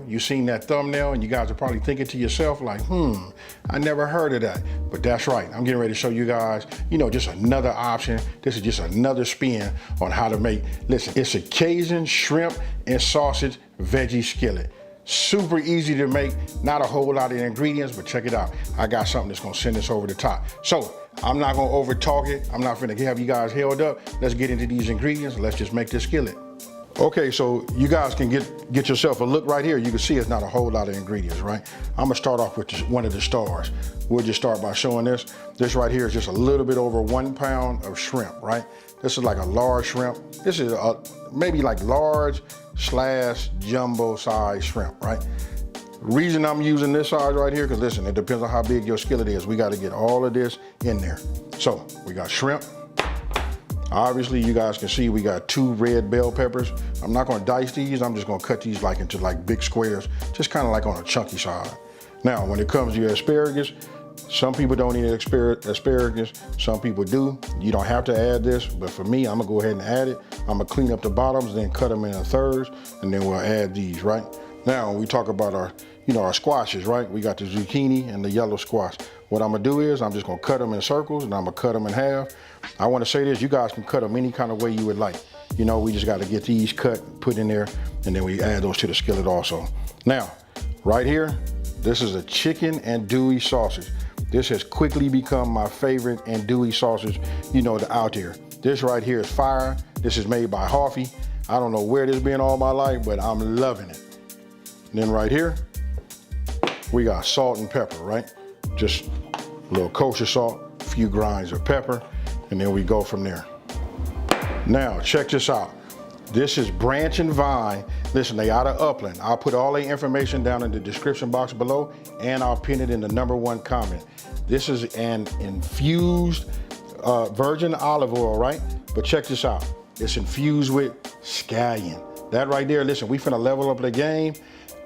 you seen that thumbnail, and you guys are probably thinking to yourself like, I never heard of that. But that's right, I'm getting ready to show you guys, just another option. This is just another spin on how to make, listen, it's a Cajun shrimp and sausage veggie skillet. Super easy to make, not a whole lot of ingredients, but check it out. I got something that's gonna send this over the top. So I'm not gonna over talk it. I'm not gonna have you guys held up. Let's get into these ingredients. Let's just make this skillet. Okay, so you guys can get yourself a look right here. You can see it's not a whole lot of ingredients, right? I'm gonna start off with one of the stars. We'll just start by showing this. This right here is just a little bit over 1 pound of shrimp, right? This is like a large shrimp. This is maybe like large / jumbo size shrimp, right? Reason I'm using this size right here, because listen, it depends on how big your skillet is. We got to get all of this in there. So we got shrimp. Obviously, you guys can see we got 2 red bell peppers. I'm not going to dice these. I'm just going to cut these into big squares, just kind of like on a chunky side. Now, when it comes to your asparagus, some people don't eat asparagus, some people do. You don't have to add this, but for me, I'm gonna go ahead and add it. I'm gonna clean up the bottoms, then cut them into thirds, and then we'll add these, right? Now, when we talk about our squashes, right? We got the zucchini and the yellow squash. What I'm gonna do is I'm just gonna cut them in circles, and I'm gonna cut them in half. I wanna say this, you guys can cut them any kind of way you would like. We just gotta get these cut, put in there, and then we add those to the skillet also. Now, right here, this is a chicken andouille sausage. This has quickly become my favorite andouille sausage, out there. This right here is fire. This is made by Hoffy. I don't know where this been all my life, but I'm loving it. And then right here, we got salt and pepper, right? Just a little kosher salt, a few grinds of pepper, and then we go from there. Now, check this out. This is Branch and Vine. Listen, they out of Upland. I'll put all the information down in the description box below, and I'll pin it in the #1 comment. This is an infused virgin olive oil, right? But check this out. It's infused with scallion. That right there, listen, we finna level up the game.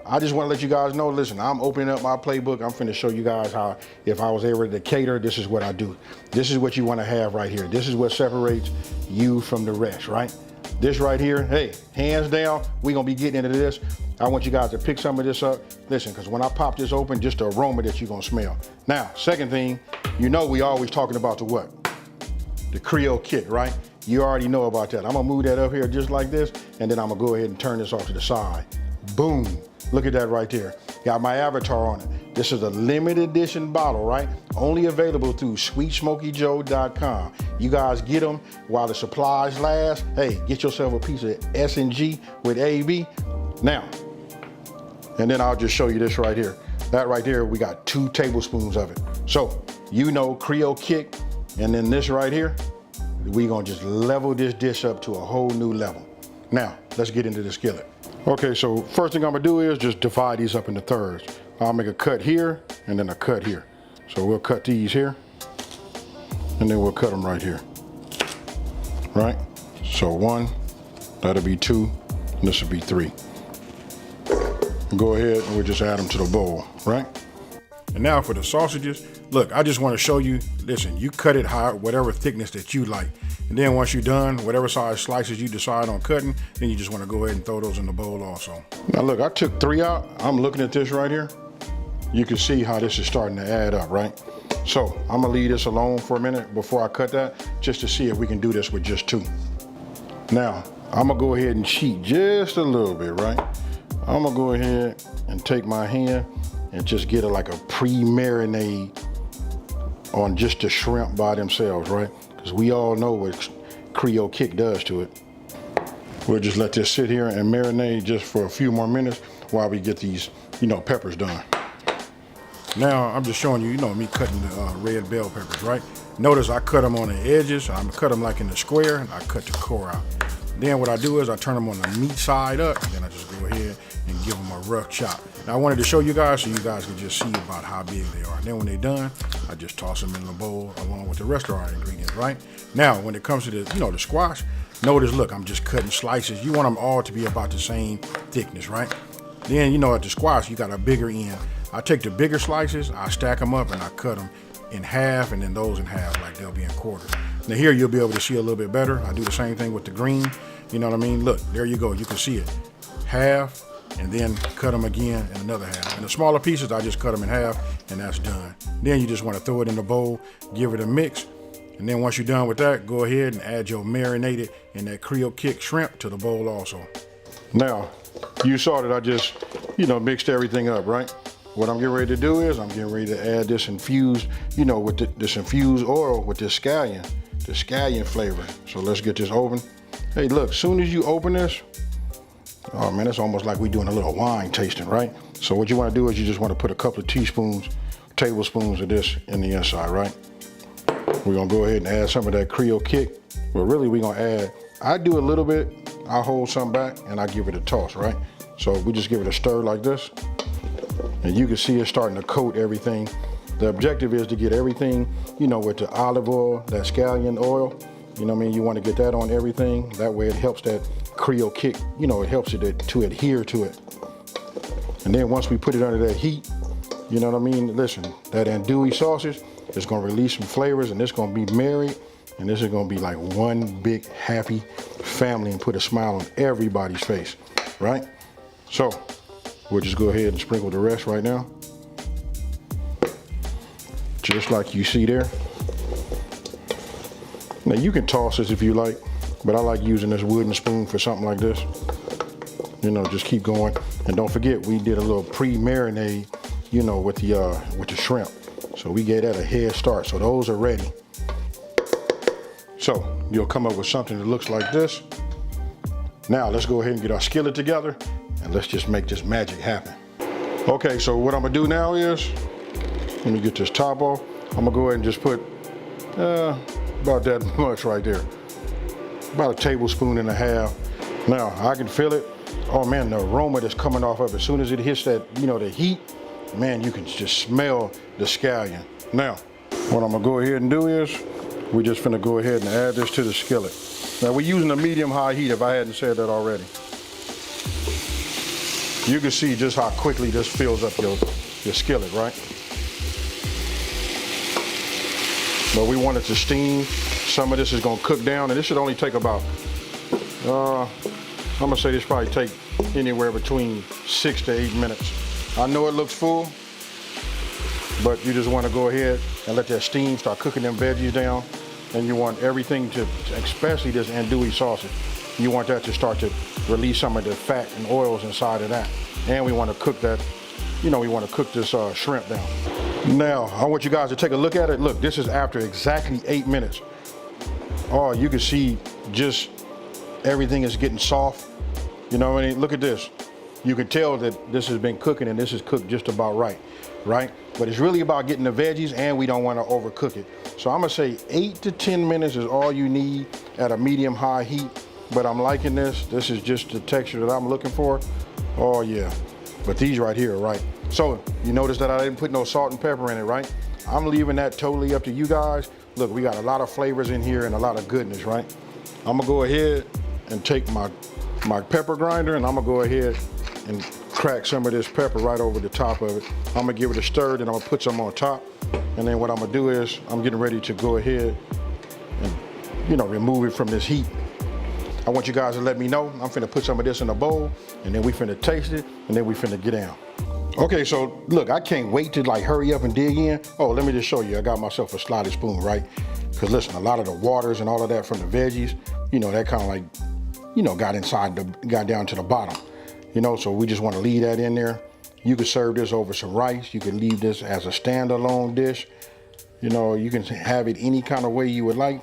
I just wanna let you guys know, listen, I'm opening up my playbook. I'm finna show you guys how, if I was able to cater, this is what I do. This is what you wanna have right here. This is what separates you from the rest, right? This right here, hey, hands down, we're gonna be getting into this. I want you guys to pick some of this up. Listen, because when I pop this open, just the aroma that you're gonna smell. Now, second thing, we always talking about the what? The Creole kick, right? You already know about that. I'm gonna move that up here just like this, and then I'm gonna go ahead and turn this off to the side. Boom, look at that right there. Got my avatar on it. This is a limited edition bottle, right? Only available through SweetSmokyJoe.com. You guys get them while the supplies last. Hey, get yourself a piece of S&G with AB. Now, and then I'll just show you this right here. That right there, we got 2 tablespoons of it. So, Creole kick, and then this right here, we gonna just level this dish up to a whole new level. Now, let's get into the skillet. Okay, so first thing I'm gonna do is just divide these up into thirds. I'll make a cut here and then a cut here. So we'll cut these here and then we'll cut them right here. Right? So 1, that'll be 2, and this will be 3. Go ahead and we'll just add them to the bowl, right? And now for the sausages, look, I just want to show you, listen, you cut it whatever thickness that you like. And then once you're done, whatever size slices you decide on cutting, then you just want to go ahead and throw those in the bowl also. Now look, I took 3 out. I'm looking at this right here. You can see how this is starting to add up, right? So I'm gonna leave this alone for a minute before I cut that, just to see if we can do this with just 2. Now, I'm gonna go ahead and cheat just a little bit, right? I'm gonna go ahead and take my hand and just get like a pre-marinade on just the shrimp by themselves, right? Because we all know what Creole kick does to it. We'll just let this sit here and marinate just for a few more minutes while we get these, peppers done. Now, I'm just showing you, me cutting the red bell peppers, right? Notice I cut them on the edges. I'm gonna cut them like in the square, and I cut the core out. Then what I do is I turn them on the meat side up, and then I just go ahead and give them a rough chop. Now I wanted to show you guys so you guys can just see about how big they are. And then when they're done, I just toss them in the bowl along with the rest of our ingredients, right? Now, when it comes to the, the squash, notice, look, I'm just cutting slices. You want them all to be about the same thickness, right? Then, at the squash, you got a bigger end. I take the bigger slices, I stack them up, and I cut them in half, and then those in half, like they'll be in quarters. Now here, you'll be able to see a little bit better. I do the same thing with the green. You know what I mean? Look, there you go. You can see it. Half, and then cut them again in another half. And the smaller pieces, I just cut them in half, and that's done. Then you just want to throw it in the bowl, give it a mix, and then once you're done with that, go ahead and add your marinated and that Creole kick shrimp to the bowl also. Now, you saw that I just, mixed everything up, right? What I'm getting ready to do is I'm getting ready to add this infused, with this infused oil with this scallion, the scallion flavor. So let's get this open. Hey, look, soon as you open this, oh man, it's almost like we're doing a little wine tasting, right? So what you want to do is you just want to put a couple of tablespoons of this in the inside, right? We're gonna go ahead and add some of that Creole kick. But really we're gonna add, I do a little bit, I hold some back and I give it a toss, right? So we just give it a stir like this. And you can see it starting to coat everything. The objective is to get everything, with the olive oil, that scallion oil, you want to get that on everything. That way it helps that Creole kick, it helps it to adhere to it. And then once we put it under that heat, listen, that andouille sausage is going to release some flavors and it's going to be married. And this is going to be like one big happy family and put a smile on everybody's face, right? So we'll just go ahead and sprinkle the rest right now. Just like you see there. Now you can toss this if you like, but I like using this wooden spoon for something like this. Just keep going. And don't forget, we did a little pre-marinade, with the shrimp. So we gave that a head start. So those are ready. So you'll come up with something that looks like this. Now let's go ahead and get our skillet together and let's just make this magic happen. Okay, so what I'm gonna do now is, let me get this top off. I'm gonna go ahead and just put about that much right there. About a tablespoon and a half. Now I can feel it. Oh man, the aroma that's coming off of it. As soon as it hits that, the heat, man, you can just smell the scallion. Now, what I'm gonna go ahead and do is, we're just gonna go ahead and add this to the skillet. Now we're using a medium-high heat if I hadn't said that already. You can see just how quickly this fills up your skillet, right? But we want it to steam. Some of this is gonna cook down, and this should only take about, I'm gonna say this probably take anywhere between 6 to 8 minutes. I know it looks full, but you just wanna go ahead and let that steam start cooking them veggies down. And you want everything to, especially this andouille sausage, you want that to start to release some of the fat and oils inside of that. And we want to cook that, we want to cook this shrimp down. Now, I want you guys to take a look at it. Look, this is after exactly 8 minutes. Oh, you can see just everything is getting soft. Look at this. You can tell that this has been cooking and this is cooked just about right? But it's really about getting the veggies and we don't want to overcook it. So I'm gonna say 8 to 10 minutes is all you need at a medium-high heat. But I'm liking this. This is just the texture that I'm looking for. Oh yeah, but these right here are right. So you notice that I didn't put no salt and pepper in it, right? I'm leaving that totally up to you guys. Look, we got a lot of flavors in here and a lot of goodness, right? I'm gonna go ahead and take my pepper grinder and I'm gonna go ahead and crack some of this pepper right over the top of it. I'm gonna give it a stir, then I'm gonna put some on top. And then what I'm gonna do is, I'm getting ready to go ahead and, remove it from this heat. I want you guys to let me know. I'm finna put some of this in a bowl, and then we finna taste it, and then we finna get down. Okay, so look, I can't wait to hurry up and dig in. Oh, let me just show you. I got myself a slotted spoon, right? Because listen, a lot of the waters and all of that from the veggies, that kind of got down to the bottom. So we just want to leave that in there. You can serve this over some rice. You can leave this as a standalone dish. You can have it any kind of way you would like.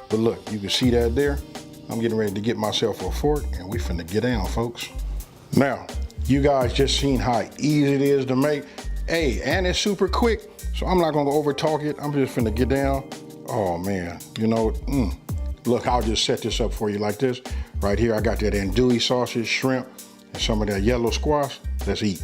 But look, you can see that there. I'm getting ready to get myself a fork and we finna get down, folks. Now, you guys just seen how easy it is to make. Hey, and it's super quick. So I'm not gonna over talk it. I'm just finna get down. Oh man, look, I'll just set this up for you like this. Right here, I got that andouille sausage, shrimp, and some of that yellow squash. Let's eat.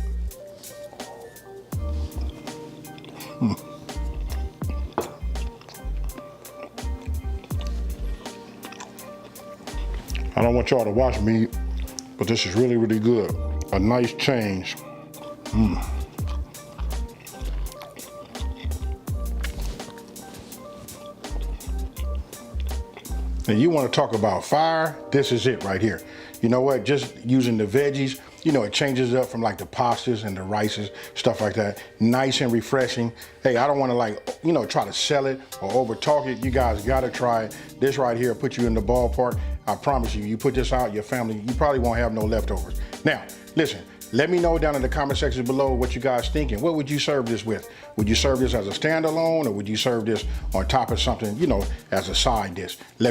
I don't want y'all to watch me, but this is really, really good. A nice change. And you want to talk about fire? This is it right here. You know what? Just using the veggies You know, it changes up from like the pastas and the rices, stuff like that. Nice and refreshing. Hey, I don't want to like, you know, try to sell it or over talk it. You guys got to try it. This right here put you in the ballpark. I promise you, you put this out, your family, you probably won't have no leftovers. Now, listen, let me know down in the comment section below what you guys thinking. What would you serve this with? Would you serve this as a standalone, or would you serve this on top of something, you know, as a side dish? Let me